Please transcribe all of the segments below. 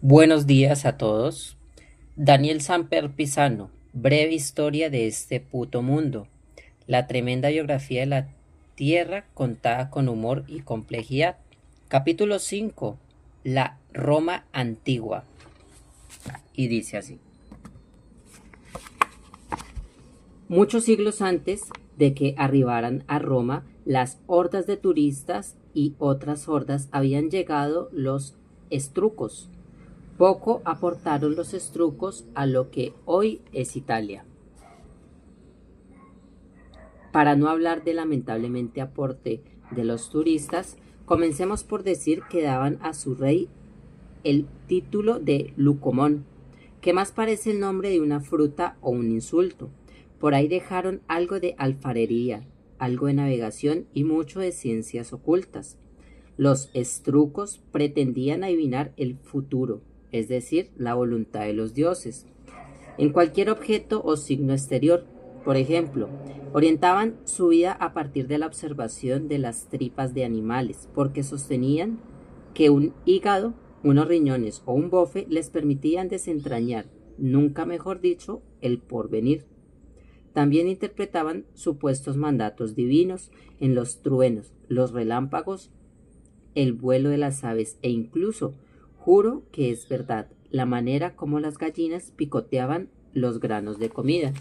Buenos días a todos. Daniel Samper Pisano, breve historia de este puto mundo. La tremenda biografía de la Tierra contada con humor y complejidad. Capítulo 5. La Roma antigua. Y dice así. Muchos siglos antes de que arribaran a Roma, las hordas de turistas y otras hordas habían llegado los estrucos. Poco aportaron los estrucos a lo que hoy es Italia. Para no hablar del lamentablemente aporte de los turistas, comencemos por decir que daban a su rey el título de Lucomón, que más parece el nombre de una fruta o un insulto. Por ahí dejaron algo de alfarería, algo de navegación y mucho de ciencias ocultas. Los estrucos pretendían adivinar el futuro, es decir, la voluntad de los dioses, en cualquier objeto o signo exterior. Por ejemplo, orientaban su vida a partir de la observación de las tripas de animales, porque sostenían que un hígado, unos riñones o un bofe les permitían desentrañar, nunca mejor dicho, el porvenir. También interpretaban supuestos mandatos divinos en los truenos, los relámpagos, el vuelo de las aves e incluso, juro que es verdad, la manera como las gallinas picoteaban los granos de comida.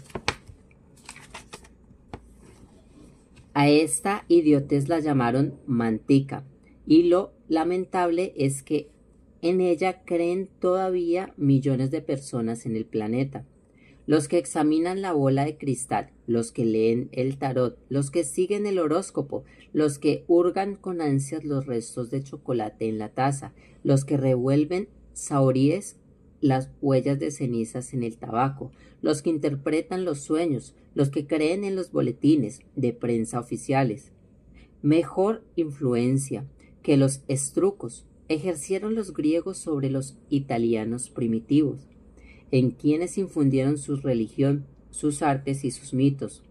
A esta idiotez la llamaron mantica, y lo lamentable es que en ella creen todavía millones de personas en el planeta. Los que examinan la bola de cristal, los que leen el tarot, los que siguen el horóscopo, los que hurgan con ansias los restos de chocolate en la taza, los que revuelven saoríes, las huellas de cenizas en el tabaco, los que interpretan los sueños, los que creen en los boletines de prensa oficiales. Mejor influencia que los estrucos ejercieron los griegos sobre los italianos primitivos, en quienes infundieron su religión, sus artes y sus mitos.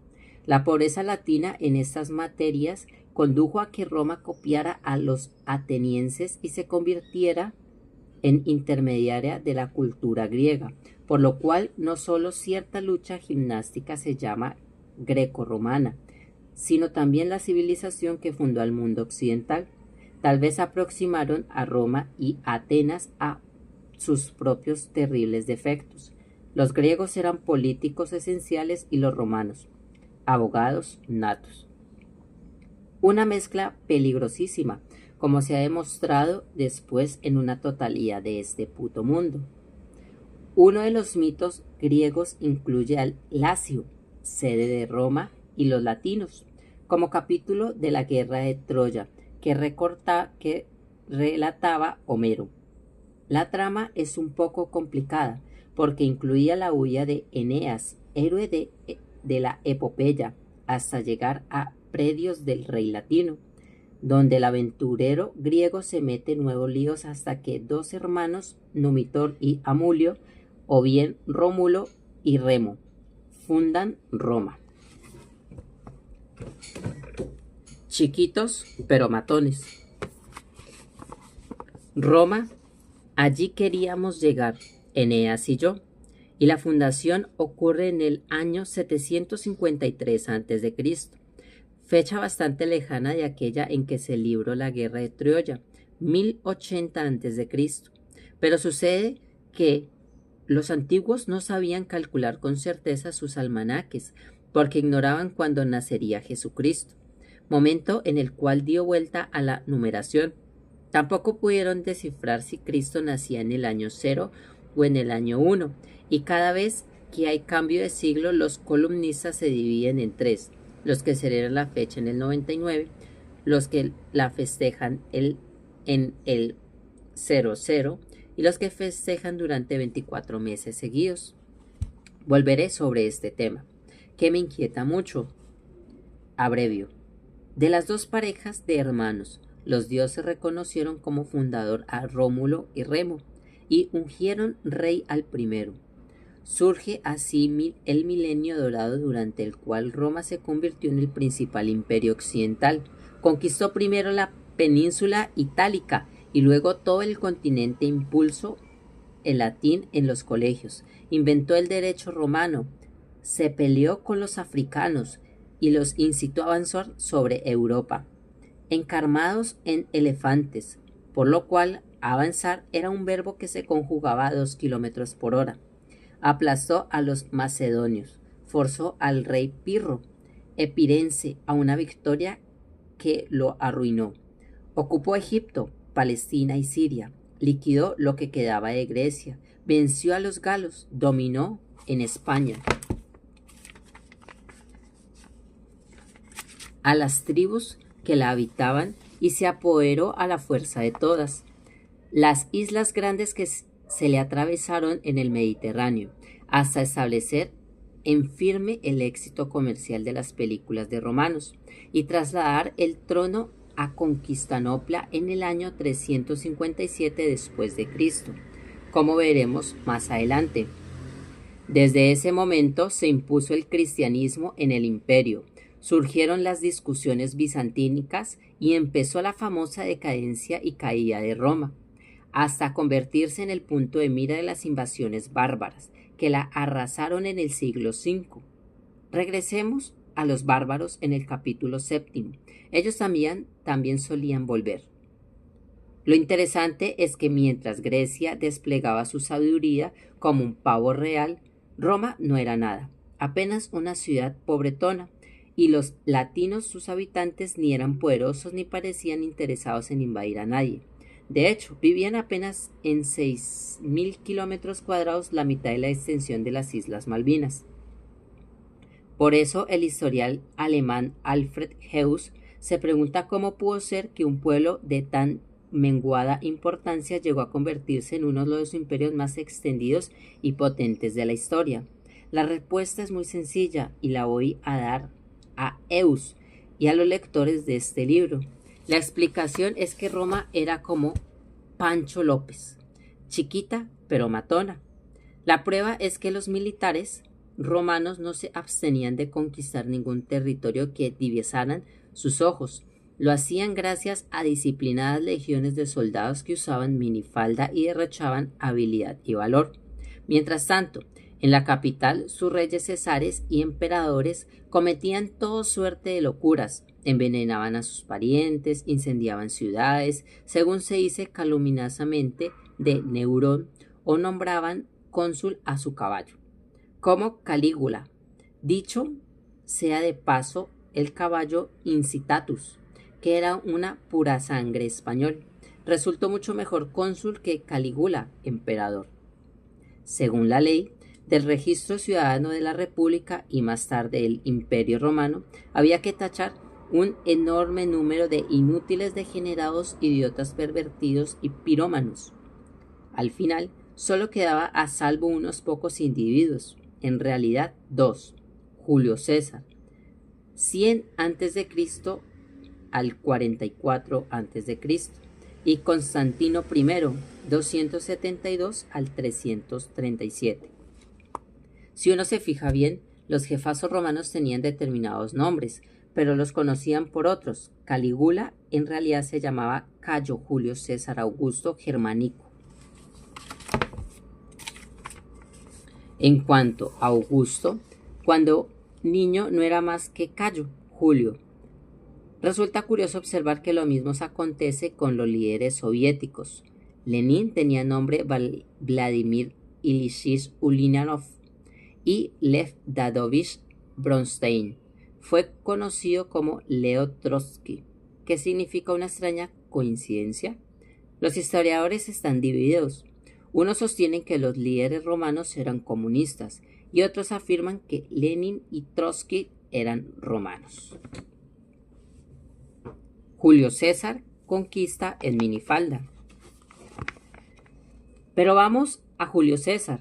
La pobreza latina en estas materias condujo a que Roma copiara a los atenienses y se convirtiera en intermediaria de la cultura griega, por lo cual no solo cierta lucha gimnástica se llama greco-romana, sino también la civilización que fundó al mundo occidental. Tal vez aproximaron a Roma y Atenas a sus propios terribles defectos. Los griegos eran políticos esenciales y los romanos, abogados natos. Una mezcla peligrosísima, como se ha demostrado después en una totalidad de este puto mundo. Uno de los mitos griegos incluye al Lacio, sede de Roma, y los latinos, como capítulo de la guerra de Troya, que relataba Homero. La trama es un poco complicada, porque incluía la huida de Eneas, héroe de la epopeya, hasta llegar a predios del rey latino, donde el aventurero griego se mete en nuevos líos hasta que dos hermanos, Numitor y Amulio, o bien Rómulo y Remo, fundan Roma. Chiquitos pero matones. Roma, allí queríamos llegar, Eneas y yo, y la fundación ocurre en el año 753 a.C., fecha bastante lejana de aquella en que se libró la guerra de Troya, 1080 a.C. Pero sucede que los antiguos no sabían calcular con certeza sus almanaques, porque ignoraban cuándo nacería Jesucristo, momento en el cual dio vuelta a la numeración. Tampoco pudieron descifrar si Cristo nacía en el año 0 o en el año 1, y cada vez que hay cambio de siglo, los columnistas se dividen en tres: los que celebran la fecha en el 99, los que la festejan en el 00 y los que festejan durante 24 meses seguidos. Volveré sobre este tema, que me inquieta mucho. Abrevio. De las dos parejas de hermanos, los dioses reconocieron como fundador a Rómulo y Remo y ungieron rey al primero. Surge así el milenio dorado, durante el cual Roma se convirtió en el principal imperio occidental. Conquistó primero la península itálica y luego todo el continente, el latín en los colegios, inventó el derecho romano, se peleó con los africanos y los incitó a avanzar sobre Europa, encarmados en elefantes, por lo cual avanzar era un verbo que se conjugaba a 2 kilómetros por hora. Aplastó a los macedonios, forzó al rey Pirro, epirense, a una victoria que lo arruinó. Ocupó Egipto, Palestina y Siria, liquidó lo que quedaba de Grecia, venció a los galos, dominó en España a las tribus que la habitaban y se apoderó a la fuerza de todas las islas grandes que se le atravesaron en el Mediterráneo, hasta establecer en firme el éxito comercial de las películas de romanos y trasladar el trono a Constantinopla en el año 357 después de Cristo, como veremos más adelante. Desde ese momento se impuso el cristianismo en el imperio, surgieron las discusiones bizantínicas y empezó la famosa decadencia y caída de Roma, hasta convertirse en el punto de mira de las invasiones bárbaras, que la arrasaron en el siglo V. Regresemos a los bárbaros en el capítulo 7. Ellos también solían volver. Lo interesante es que mientras Grecia desplegaba su sabiduría como un pavo real, Roma no era nada, apenas una ciudad pobretona, y los latinos, sus habitantes, ni eran poderosos ni parecían interesados en invadir a nadie. De hecho, vivían apenas en 6.000 kilómetros cuadrados, la mitad de la extensión de las Islas Malvinas. Por eso el historiador alemán Alfred Heuss se pregunta cómo pudo ser que un pueblo de tan menguada importancia llegó a convertirse en uno de los imperios más extendidos y potentes de la historia. La respuesta es muy sencilla y la voy a dar a Heuss y a los lectores de este libro. La explicación es que Roma era como Pancho López, chiquita pero matona. La prueba es que los militares romanos no se abstenían de conquistar ningún territorio que divisaran sus ojos. Lo hacían gracias a disciplinadas legiones de soldados que usaban minifalda y derrochaban habilidad y valor. Mientras tanto, en la capital, sus reyes cesares y emperadores cometían toda suerte de locuras, envenenaban a sus parientes, incendiaban ciudades, según se dice calumniosamente de Neurón, o nombraban cónsul a su caballo, como Calígula. Dicho sea de paso, el caballo Incitatus, que era una pura sangre español, resultó mucho mejor cónsul que Calígula, emperador. Según la ley del registro ciudadano de la República y más tarde el Imperio Romano, había que tachar un enorme número de inútiles, degenerados, idiotas pervertidos y pirómanos. Al final, solo quedaba a salvo unos pocos individuos, en realidad 2, Julio César, 100 a.C. al 44 a.C., y Constantino I, 272 al 337. Si uno se fija bien, los jefazos romanos tenían determinados nombres, pero los conocían por otros. Calígula en realidad se llamaba Cayo Julio César Augusto Germánico. En cuanto a Augusto, cuando niño no era más que Cayo Julio. Resulta curioso observar que lo mismo se acontece con los líderes soviéticos. Lenin tenía nombre Vladimir Ilyich Ulyanov y Lev Davidovich Bronstein fue conocido como Leo Trotsky, que significa una extraña coincidencia. Los historiadores están divididos. Unos sostienen que los líderes romanos eran comunistas y otros afirman que Lenin y Trotsky eran romanos. Julio César conquista en minifalda. Pero vamos a Julio César,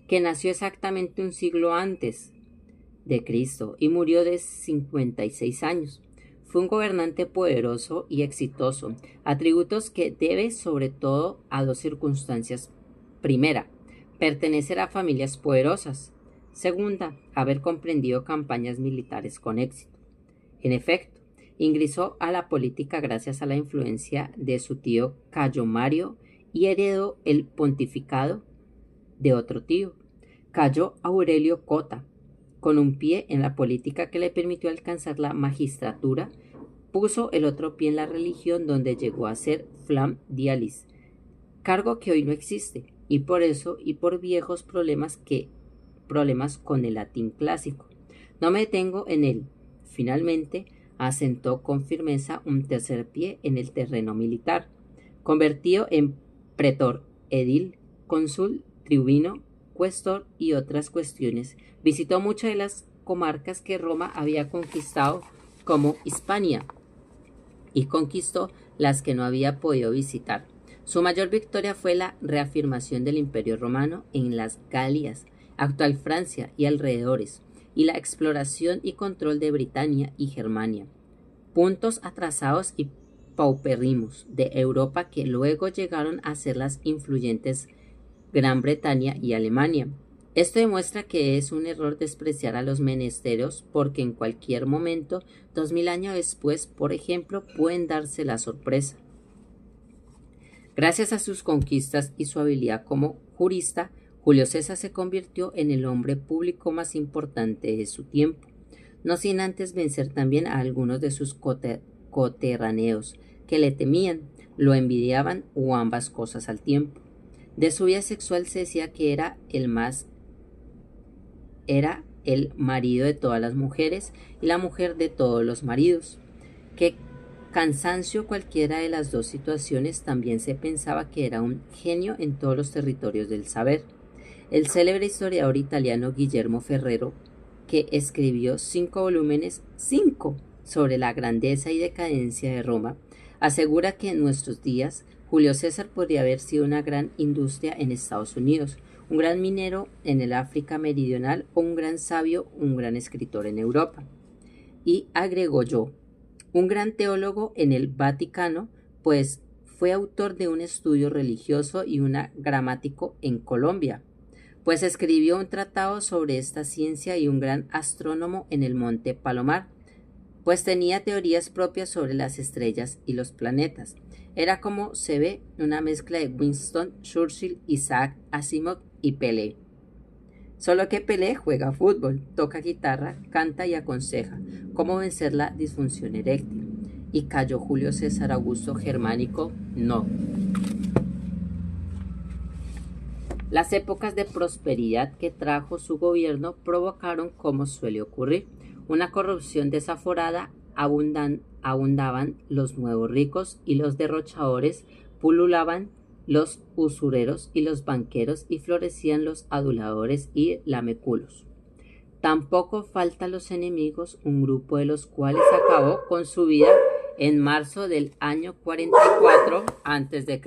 que nació exactamente un siglo antes de Cristo y murió de 56 años. Fue un gobernante poderoso y exitoso, atributos que debe sobre todo a 2 circunstancias. Primera, pertenecer a familias poderosas. Segunda, haber comprendido campañas militares con éxito. En efecto, ingresó a la política gracias a la influencia de su tío Cayo Mario y heredó el pontificado de otro tío. Cayó Aurelio Cota, con un pie en la política que le permitió alcanzar la magistratura, puso el otro pie en la religión donde llegó a ser flam dialis, cargo que hoy no existe, y por eso y por viejos problemas con el latín clásico. No me detengo en él. Finalmente, asentó con firmeza un tercer pie en el terreno militar, convertido en pretor, edil, cónsul, tribunino, cuestor y otras cuestiones. Visitó muchas de las comarcas que Roma había conquistado como Hispania y conquistó las que no había podido visitar. Su mayor victoria fue la reafirmación del Imperio Romano en las Galias, actual Francia y alrededores, y la exploración y control de Britania y Germania, puntos atrasados y paupérrimos de Europa que luego llegaron a ser las influyentes Gran Bretaña y Alemania. Esto demuestra que es un error despreciar a los menesteros porque en cualquier momento, 2000 años después, por ejemplo, pueden darse la sorpresa. Gracias a sus conquistas y su habilidad como jurista, Julio César se convirtió en el hombre público más importante de su tiempo, no sin antes vencer también a algunos de sus coterráneos que le temían, lo envidiaban o ambas cosas al tiempo. De su vida sexual se decía que era el marido de todas las mujeres y la mujer de todos los maridos. Que cansancio cualquiera de las dos situaciones, también se pensaba que era un genio en todos los territorios del saber. El célebre historiador italiano Guillermo Ferrero, que escribió 5 volúmenes, sobre la grandeza y decadencia de Roma, asegura que en nuestros días Julio César podría haber sido una gran industria en Estados Unidos, un gran minero en el África meridional o un gran sabio, un gran escritor en Europa. Y agregó yo, un gran teólogo en el Vaticano, pues fue autor de un estudio religioso y un gramático en Colombia, pues escribió un tratado sobre esta ciencia y un gran astrónomo en el Monte Palomar, pues tenía teorías propias sobre las estrellas y los planetas. Era, como se ve, una mezcla de Winston Churchill, Isaac Asimov y Pelé. Solo que Pelé juega fútbol, toca guitarra, canta y aconseja cómo vencer la disfunción eréctil. ¿Y cayó Julio César Augusto Germánico? No. Las épocas de prosperidad que trajo su gobierno provocaron, como suele ocurrir, una corrupción desaforada. Abundaban los nuevos ricos y los derrochadores, pululaban los usureros y los banqueros y florecían los aduladores y lameculos. Tampoco faltan los enemigos, un grupo de los cuales acabó con su vida en marzo del año 44 a.C.